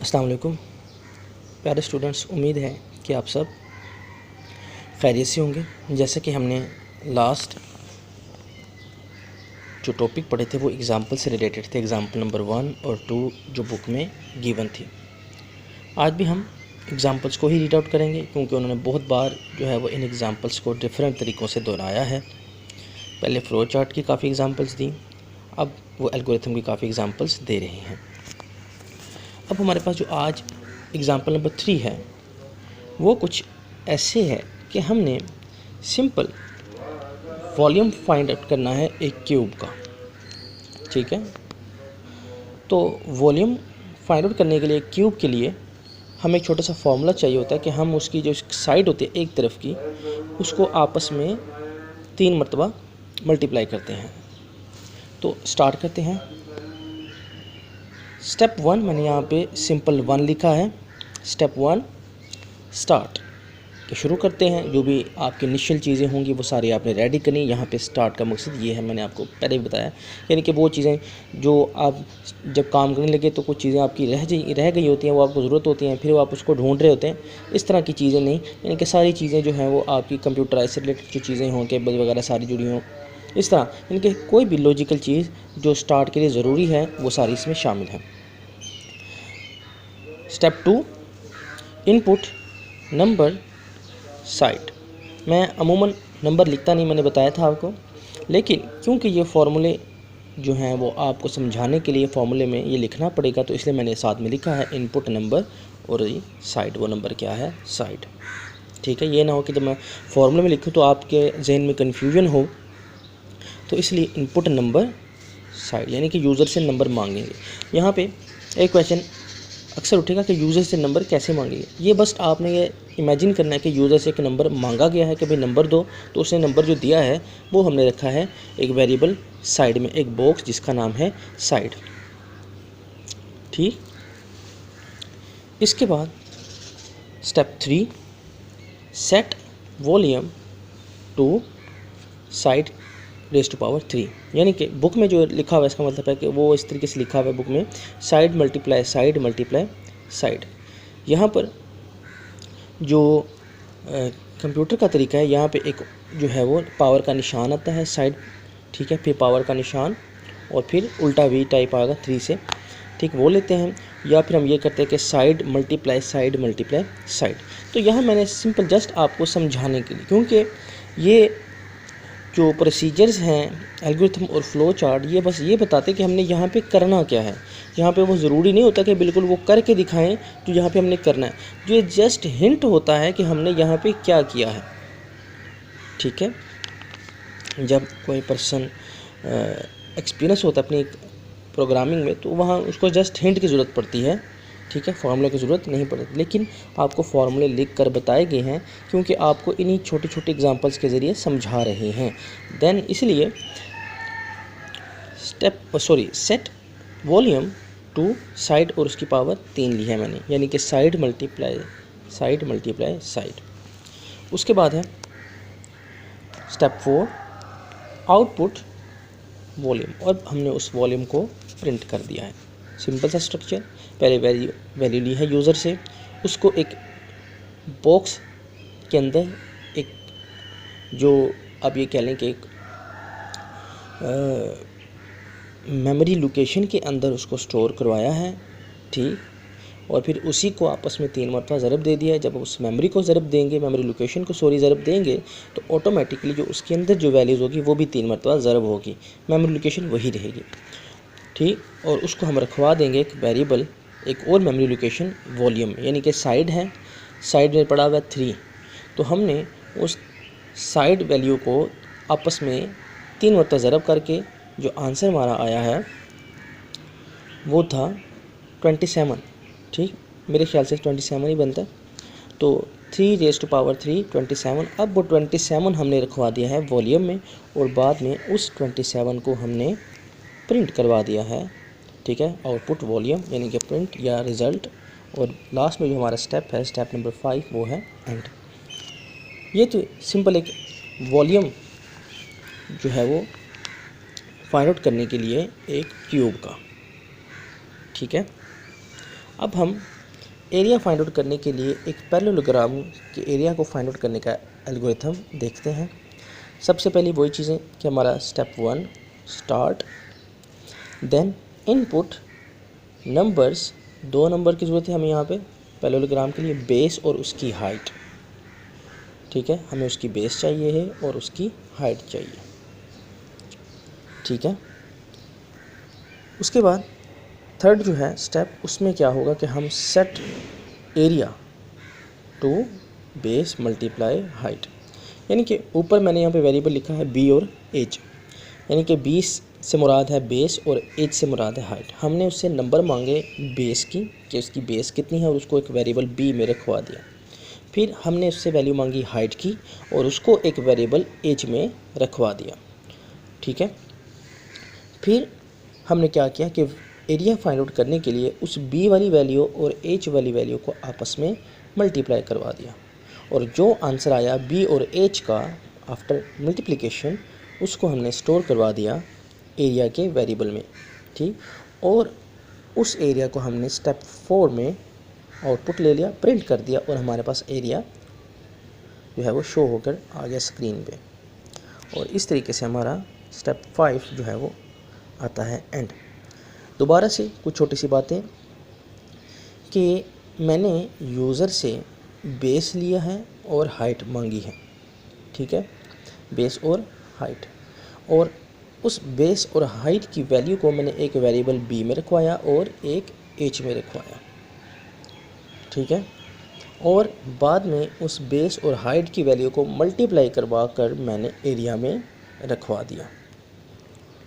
अस्सलाम वालेकुम प्यारे स्टूडेंट्स, उम्मीद है कि आप सब खैरियत से होंगे। जैसे कि हमने लास्ट जो टॉपिक पढ़े थे वो एग्ज़ाम्पल से रिलेटेड थे, एग्ज़ाम्पल नंबर 1 और 2 जो बुक में गिवन थी। आज भी हम एग्ज़ाम्पल्स को ही रीड आउट करेंगे क्योंकि उन्होंने बहुत बार जो है वो इन एग्ज़ाम्पल्स को डिफरेंट तरीक़ों से दोहराया है। पहले फ़्लो चार्ट की काफ़ी एग्ज़ाम्पल्स दी, अब वो एल्गोरिथम की काफ़ी एग्ज़ाम्पल्स दे रहे हैं। अब हमारे पास जो आज एग्ज़ाम्पल नंबर 3 है वो कुछ ऐसे है कि हमने सिंपल वॉल्यूम फाइंड आउट करना है एक क्यूब का। ठीक है, तो वॉल्यूम फाइंड आउट करने के लिए क्यूब के लिए हमें एक छोटा सा फॉर्मूला चाहिए होता है कि हम उसकी जो साइड होती है एक तरफ की उसको आपस में 3 मरतबा मल्टीप्लाई करते हैं। तो स्टार्ट करते हैं। स्टेप 1 मैंने यहाँ पे सिंपल 1 लिखा है। स्टेप 1 स्टार्ट के शुरू करते हैं। जो भी आपकी इनिशियल चीज़ें होंगी वो सारी आपने रेडी करनी। यहाँ पे स्टार्ट का मकसद ये है, मैंने आपको पहले भी बताया, यानी कि वो चीज़ें जो आप जब काम करने लगे तो कुछ चीज़ें आपकी रह गई होती हैं, वो आपको ज़रूरत होती हैं, फिर वो आप उसको ढूंढ रहे होते हैं। इस तरह की चीज़ें नहीं, यानी कि सारी चीज़ें जो हैं वो आपकी कंप्यूटराइज से रिलेटेड जो चीज़ें हों, केबल वगैरह सारी जुड़ी हों, इस तरह यानी कि कोई भी लॉजिकल चीज़ जो स्टार्ट के लिए ज़रूरी है वो सारी इसमें शामिल है। Step 2 input number side. मैं अमूमन नंबर लिखता नहीं, मैंने बताया था आपको, लेकिन क्योंकि ये फार्मूले जो हैं वो आपको समझाने के लिए फार्मूले में ये लिखना पड़ेगा, तो इसलिए मैंने साथ में लिखा है इनपुट नंबर और ये साइड। वो नंबर क्या है? साइड। ठीक है, ये ना हो कि जब मैं फार्मूले में लिखूँ तो आपके जहन में कन्फ्यूजन हो, तो इसलिए इनपुट नंबर साइड यानी कि यूज़र से नंबर मांगेंगे। यहाँ पे एक क्वेश्चन अक्सर उठेगा कि यूज़र से नंबर कैसे मांगेंगे। ये बस आपने ये इमेजिन करना है कि यूज़र से एक नंबर मांगा गया है कि भाई नंबर दो, तो उसने नंबर जो दिया है वो हमने रखा है एक वेरिएबल साइड में, एक बॉक्स जिसका नाम है साइड। ठीक, इसके बाद step 3 set volume to side raise to power 3, यानी कि बुक में जो लिखा हुआ है इसका मतलब है कि वो इस तरीके से लिखा हुआ है बुक में, side multiply side multiply side. यहाँ पर जो कंप्यूटर का तरीका है, यहाँ पे एक जो है वो पावर का निशान आता है साइड, ठीक है, फिर पावर का निशान और फिर उल्टा वी टाइप आएगा 3 से, ठीक, वो लेते हैं। या फिर हम ये करते हैं कि side multiply side multiply side. तो यहाँ मैंने सिंपल जस्ट आपको समझाने के लिए, क्योंकि ये जो प्रोसीजर्स हैं एल्गोरिथम और फ़्लो चार्ट, ये बस ये बताते कि हमने यहाँ पे करना क्या है। यहाँ पे वो ज़रूरी नहीं होता कि बिल्कुल वो करके दिखाएं जो यहाँ पे हमने करना है, जो ये जस्ट हिंट होता है कि हमने यहाँ पे क्या किया है। ठीक है, जब कोई पर्सन एक्सपीरियंस होता है अपनी प्रोग्रामिंग में, तो वहाँ उसको जस्ट हिंट की ज़रूरत पड़ती है। ठीक है, फार्मूले की ज़रूरत नहीं पड़ती, लेकिन आपको फार्मूले लिख कर बताए गए हैं क्योंकि आपको इन्हीं छोटे छोटे एग्जांपल्स के ज़रिए समझा रहे हैं। देन इसलिए सेट वॉल्यूम टू साइड और उसकी पावर 3 ली है मैंने, यानी कि साइड मल्टीप्लाई साइड। उसके बाद है स्टेप 4 आउटपुट वॉल्यूम, और हमने उस वॉल्यूम को प्रिंट कर दिया है। सिंपल सा स्ट्रक्चर, पहले वैल्यू ली है यूज़र से, उसको एक बॉक्स के अंदर एक जो आप ये कह लें कि एक मेमोरी लोकेशन के अंदर उसको स्टोर करवाया है। ठीक, और फिर उसी को आपस में 3 मरतबा ज़रब दे दिया है। जब उस मेमोरी को ज़रब देंगे, मेमोरी लोकेशन को ज़रब देंगे, तो ऑटोमेटिकली जो उसके अंदर जो वैल्यूज़ होगी वो भी 3 मरतबा ज़रब होगी, मेमोरी लोकेशन वही रहेगी। ठीक, और उसको हम रखवा देंगे एक वेरिएबल, एक और मेमोरी लोकेशन वॉल्यूम, यानी कि साइड है, साइड में पड़ा हुआ 3, तो हमने उस साइड वैल्यू को आपस में 3 मरतबा ज़रब करके जो आंसर हमारा आया है वो था 27। ठीक, मेरे ख्याल से 27 ही बनता है, तो 3 रेज़ टू पावर 3 27। अब वो 27 हमने रखवा दिया है वॉल्यूम में, और बाद में उस 27 को हमने प्रिंट करवा दिया है। ठीक है, आउटपुट वॉल्यूम यानी कि प्रिंट या रिज़ल्ट। और लास्ट में जो हमारा स्टेप है, स्टेप नंबर 5, वो है एंड। ये तो सिंपल एक वॉल्यूम जो है वो फाइंड आउट करने के लिए एक क्यूब का। ठीक है, अब हम एरिया फाइंड आउट करने के लिए एक पैरेललोग्राम के एरिया को फाइंड आउट करने का एल्गोरिथम देखते हैं। सबसे पहले वही चीज़ें कि हमारा step 1 start, then input numbers, 2 number की ज़रूरत है हमें यहाँ पे पैरेललोग्राम के लिए, बेस और उसकी हाइट। ठीक है, हमें उसकी बेस चाहिए है और उसकी हाइट चाहिए। ठीक है, उसके बाद थर्ड जो है स्टेप, उसमें क्या होगा कि हम set area to base multiply height, यानी कि ऊपर मैंने यहाँ पे वेरिएबल लिखा है बी और एज, यानी कि 20 से मुराद है बेस और एज से मुराद है हाइट। हमने उससे नंबर मांगे बेस की कि उसकी बेस कितनी है और उसको एक वेरिएबल बी में रखवा दिया। फिर हमने उससे वैल्यू मांगी हाइट की और उसको एक वेरिएबल एज में रखवा दिया। ठीक है, फिर हमने क्या किया कि एरिया फाइंड आउट करने के लिए उस बी वाली वैल्यू और एच वाली वैल्यू को आपस में मल्टीप्लाई करवा दिया और जो आंसर आया बी और एच का आफ्टर मल्टीप्लिकेशन, उसको हमने स्टोर करवा दिया एरिया के वेरिएबल में। ठीक, और उस एरिया को हमने स्टेप 4 में आउटपुट ले लिया, प्रिंट कर दिया और हमारे पास एरिया जो है वो शो होकर आ गया स्क्रीन पे। और इस तरीके से हमारा स्टेप 5 जो है वो आता है एंड। दोबारा से कुछ छोटी सी बातें कि मैंने यूज़र से बेस लिया है और हाइट मांगी है। ठीक है, बेस और हाइट, और उस बेस और हाइट की वैल्यू को मैंने एक वेरिएबल बी में रखवाया और एक एच में रखवाया। ठीक है, और बाद में उस बेस और हाइट की वैल्यू को मल्टीप्लाई करवा कर मैंने एरिया में रखवा दिया।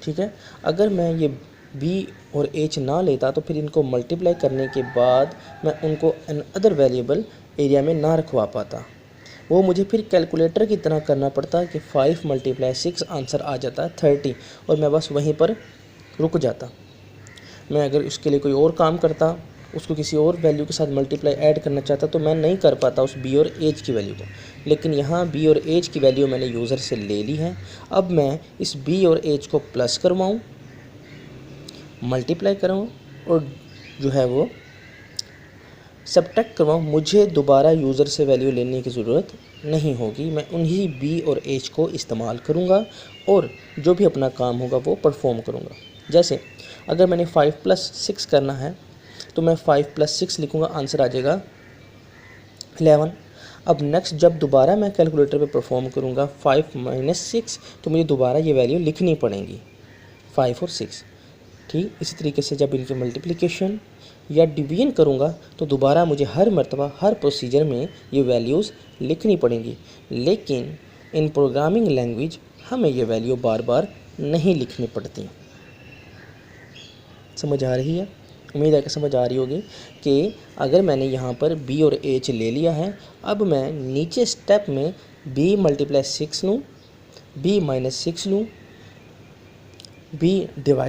ठीक है, अगर मैं ये बी और एच ना लेता तो फिर इनको मल्टीप्लाई करने के बाद मैं उनको एन अदर वेरिएबल एरिया में ना रखवा पाता, वो मुझे फिर कैलकुलेटर की तरह करना पड़ता कि 5 × 6 आंसर आ जाता है 30 और मैं बस वहीं पर रुक जाता। मैं अगर उसके लिए कोई और काम करता, उसको किसी और वैल्यू के साथ मल्टीप्लाई ऐड करना चाहता तो मैं नहीं कर पाता उस बी और एच की वैल्यू को। लेकिन यहाँ बी और एच की वैल्यू मैंने यूज़र से ले ली है। अब मैं इस बी और एच को प्लस करवाऊँ, मल्टीप्लाई कराऊँ और जो है वो सब्ट्रैक्ट करवाऊँ, मुझे दोबारा यूज़र से वैल्यू लेने की ज़रूरत नहीं होगी। मैं उन्हीं बी और एच को इस्तेमाल करूँगा और जो भी अपना काम होगा वो परफॉर्म करूँगा। जैसे अगर मैंने 5 + 6 करना है तो मैं 5 + 6 लिखूँगा, आंसर आ जाएगा 11। अब नेक्स्ट जब दोबारा मैं कैलकुलेटर पे परफॉर्म करूँगा 5 - 6, तो मुझे दोबारा ये वैल्यू लिखनी पड़ेंगी 5 और 6। ठीक, इसी तरीके से जब इनकी मल्टीप्लिकेशन या डिवीजन करूँगा तो दोबारा मुझे हर मर्तबा हर प्रोसीजर में ये वैल्यूज़ लिखनी पड़ेंगी। लेकिन इन प्रोग्रामिंग लैंग्वेज हमें ये वैल्यू बार बार नहीं लिखनी पड़ती। समझ आ रही है? उम्मीद है कि समझ आ रही होगी कि अगर मैंने यहाँ पर बी और एच ले लिया है, अब मैं नीचे स्टेप में b × 6 लूँ, b - 6 लूँ, b/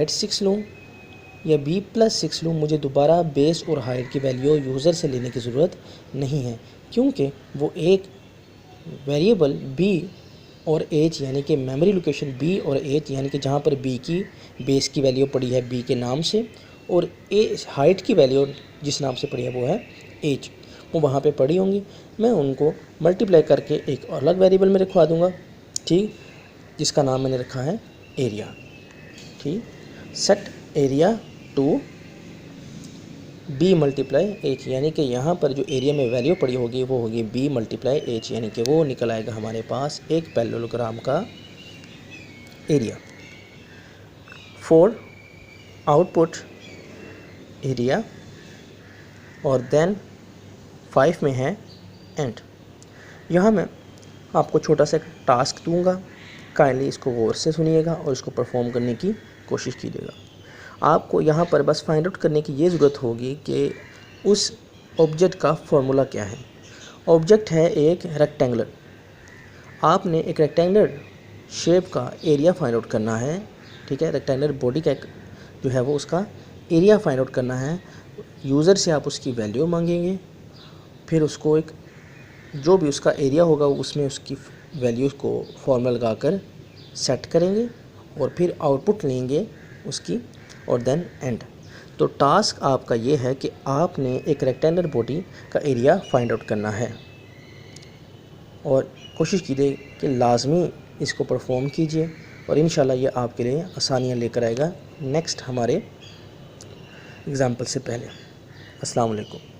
6 लूँ या b + 6 लूँ, मुझे दोबारा बेस और हाइट की वैल्यू यूज़र से लेने की ज़रूरत नहीं है, क्योंकि वो एक वेरिएबल b और एच यानी कि मेमोरी लोकेशन b और एच यानी कि जहाँ पर b की बेस की वैल्यू पड़ी है b के नाम से और हाइट की वैल्यू जिस नाम से पड़ी है वो है एच, वो वहाँ पे पड़ी होंगी। मैं उनको मल्टीप्लाई करके एक अलग वेरिएबल में रखवा दूँगा। ठीक, जिसका नाम मैंने रखा है एरिया। ठीक, set area to b × h, यानी कि यहाँ पर जो एरिया में वैल्यू पड़ी होगी वो होगी b × h, यानी कि वो निकल आएगा हमारे पास एक पैरेललोग्राम का एरिया। फॉर आउटपुट एरिया और देन 5 में है एंड। यहाँ मैं आपको छोटा सा टास्क दूंगा, काइंडली इसको गौर से सुनिएगा और इसको परफॉर्म करने की कोशिश कीजिएगा। आपको यहाँ पर बस फाइंड आउट करने की ये ज़रूरत होगी कि उस ऑब्जेक्ट का फॉर्मूला क्या है। ऑब्जेक्ट है एक रेक्टेंगुलर, आपने एक रेक्टेंगुलर शेप का एरिया फाइंड आउट करना है। ठीक है, रेक्टेंगुलर बॉडी का जो है वो उसका एरिया फाइंड आउट करना है। यूज़र से आप उसकी वैल्यू मांगेंगे, फिर उसको एक जो भी उसका एरिया होगा उसमें उसकी वैल्यूज़ को फॉर्मूला लगाकर सेट करेंगे और फिर आउटपुट लेंगे उसकी और देन एंड। तो टास्क आपका ये है कि आपने एक रेक्टेंगुलर बॉडी का एरिया फाइंड आउट करना है और कोशिश कीजिए कि लाजमी इसको परफॉर्म कीजिए और इंशाल्लाह ये आपके लिए आसानियाँ लेकर आएगा नेक्स्ट हमारे एग्ज़ाम्पल से पहले। अस्सलाम वालेकुम।